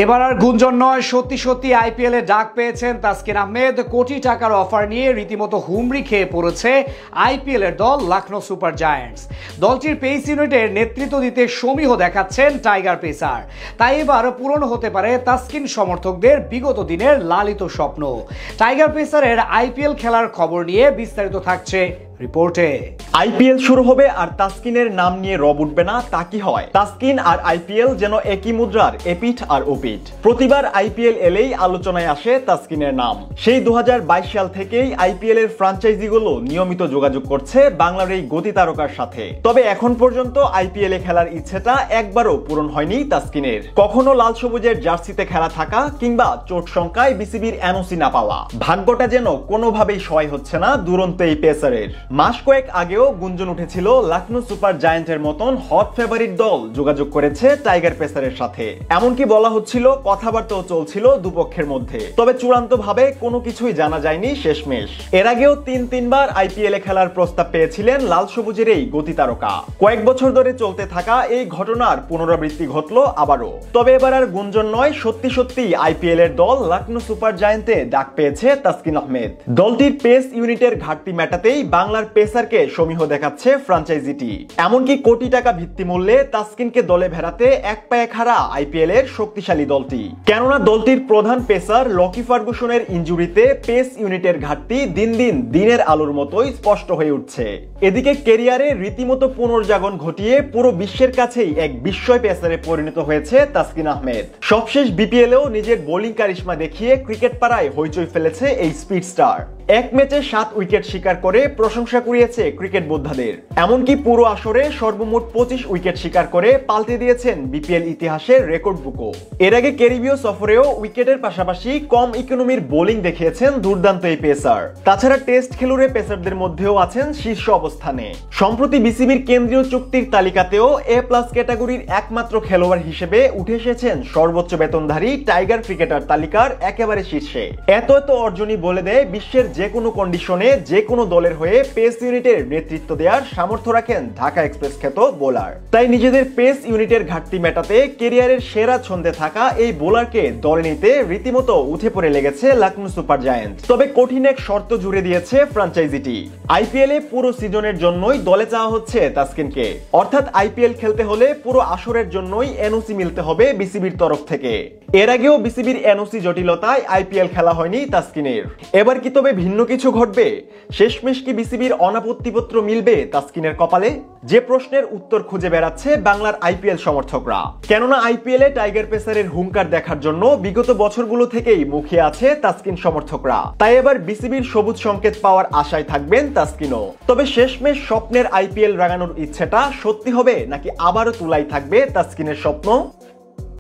এবার আর গুঞ্জন নয়, সত্যি সত্যি আইপিএল এ ডাক পেয়েছেন তাসকিন আহমেদ। কোটি টাকার অফার নিয়ে রীতিমতো হুমড়ি খেয়ে পড়েছে আইপিএল এর দল লখনৌ সুপার জায়ান্টস। দলটির পেস ইউনিটের নেতৃত্ব দিতে সমীহ দেখাচ্ছেন টাইগার পেসার। তাই এবার পূরণ হতে পারে তাসকিন সমর্থকদের বিগত দিনের লালিত স্বপ্ন। টাইগার পেসারের আইপিএল খেলার খবর নিয়ে বিস্তারিত থাকছে রিপোর্টে। আইপিএল শুরু হবে আর তাসকিনের নাম নিয়ে রব উঠবে না, তা কি হয়? তাসকিন আর আইপিএল যেন একই মুদ্রার এপিঠ আর ওপিঠ। প্রতিবার আইপিএল এলেই আলোচনায় আসে তাসকিনের নাম। সেই 2022 সাল থেকেই আইপিএল এর ফ্র্যাঞ্চাইজিগুলো নিয়মিত যোগাযোগ করছে বাংলার এই গতি তারকার সাথে। তবে এখন পর্যন্ত আইপিএল এ খেলার ইচ্ছেটা একবারও পূরণ হয়নি তাসকিনের। কখনো লাল সবুজের জার্সিতে খেলা থাকা কিংবা চোট সংখ্যায় বিসিবির এনওসি না পাওয়া, ভাগ্যটা যেন কোনোভাবেই সহায় হচ্ছে না দুরন্ত এই পেসারের। মাস কয়েক আগেও গুঞ্জন উঠেছিল লখনৌ সুপার জায়ান্টের মতন হট ফেভারিট দল যোগাযোগ করেছে টাইগার পেসারের সাথে। এমনকি বলা হচ্ছিল কথাবার্তাও চলছিল দুপক্ষের মধ্যে। তবে চূড়ান্ত ভাবে কোনো কিছুই জানা যায়নি শেষমেশ। এর আগেও তিনবার আইপিএল এ খেলার প্রস্তাব পেয়েছিলেন লাল সবুজের এই গতি তারকা। কয়েক বছর ধরে চলতে থাকা এই ঘটনার পুনরাবৃত্তি ঘটলো আবারও। তবে এবার আর গুঞ্জন নয়, সত্যি সত্যি আইপিএল এর দল লখনৌ সুপার জায়ান্টে ডাক পেয়েছে তাসকিন আহমেদ। দলটির পেস ইউনিটের ঘাটতি মেটাতেই বাংলার পেসারকে সমীহ দেখাচ্ছে ফ্র্যাঞ্চাইজিটি। এমনকি কোটি টাকা ভিত্তিমূল্যে তাসকিনকে দলে ভেড়াতে এক পায়ে খাড়া আইপিএল এর শক্তিশালী দলটি। কেননা দলটির প্রধান পেসার লকি ফার্গুসনের ইনজুরিতে পেস ইউনিটের ঘাটতি দিন দিন দিনের আলোর মতোই স্পষ্ট হয়ে উঠছে। এদিকে ক্যারিয়ারে রীতিমতো পুনর্জাগরণ ঘটিয়ে পুরো বিশ্বের কাছেই এক বিস্ময় পেসারে পরিণত হয়েছে তাসকিন আহমেদ। সবশেষ বিপিএলেও নিজের বোলিং কারিশমা দেখিয়ে ক্রিকেট পাড়ায় হইচই ফেলেছে এই স্পিড স্টার। এক ম্যাচে 7 উইকেট শিকার করে প্রশংসা কুড়িয়েছে ক্রিকেট বোদ্ধাদের। এমনকি পুরো আসরে সর্বমোট 25 উইকেট শিকার করে পাল্টে দিয়েছেন বিপিএল ইতিহাসের রেকর্ড বুকও। এর আগে ক্যারিবীয় সফরেও উইকেটের পাশাপাশি কম ইকোনমির বোলিং দেখিয়েছেন দুর্দান্ত এই পেসার। তাছাড়া টেস্ট খেলুড়ে পেসারদের মধ্যেও আছেন শীর্ষ অবস্থানে। সম্প্রতি বিসিবির কেন্দ্রীয় চুক্তির তালিকাতেও এ প্লাস ক্যাটাগরির একমাত্র খেলোয়াড় হিসেবে উঠে এসেছেন সর্বোচ্চ বেতনধারী টাইগার ক্রিকেটার তালিকার একেবারে শীর্ষে। এত অর্জনই বলে দেয় বিশ্বের যে কোনো কন্ডিশনে যে কোনো দলের হয়ে পেস ইউনিটের নেতৃত্ব দেওয়ার সামর্থ্য রাখেন ঢাকা এক্সপ্রেস খ্যাত বোলার। তাই নিজেদের পেস ইউনিটের ঘাটতি মেটাতে ক্যারিয়ারের সেরা ছন্দে থাকা এই বোলারকে দলে নিতে রীতিমতো উঠে পড়ে লেগেছে লখনৌ সুপার জায়ান্ট। তবে কঠিন এক শর্ত জুড়ে দিয়েছে ফ্র্যাঞ্চাইজিটি। আইপিএল এ পুরো সিজনের জন্যই দলে চাওয়া হচ্ছে তাসকিনকে। অর্থাৎ আইপিএল খেলতে হলে পুরো আসরের জন্যই এনওসি মিলতে হবে বিসিবির তরফ থেকে। এর আগেও বিসিবির এনওসি জটিলতায় আইপিএল খেলা হয়নি তাসকিনের। এবার কি তবে ভিন্ন কিছু ঘটবে? শেষমেশ কি বিসিবির অনাপত্তিপত্র মিলবে তাসকিনের কপালে? যে প্রশ্নের উত্তর খুঁজে বেড়াচ্ছে বাংলার আইপিএল সমর্থকরা। কেননা আইপিএল এ টাইগার পেসারের হুঙ্কার দেখার জন্য বিগত বছরগুলো থেকেই মুখিয়ে আছে তাসকিন সমর্থকরা। তাই এবার বিসিবির সবুজ সংকেত পাওয়ার আশায় থাকবেন তাসকিনও। তবে শেষমেশ স্বপ্নের আইপিএল রাগানোর ইচ্ছেটা সত্যি হবে নাকি আবারও তুলাই থাকবে তাসকিনের স্বপ্ন?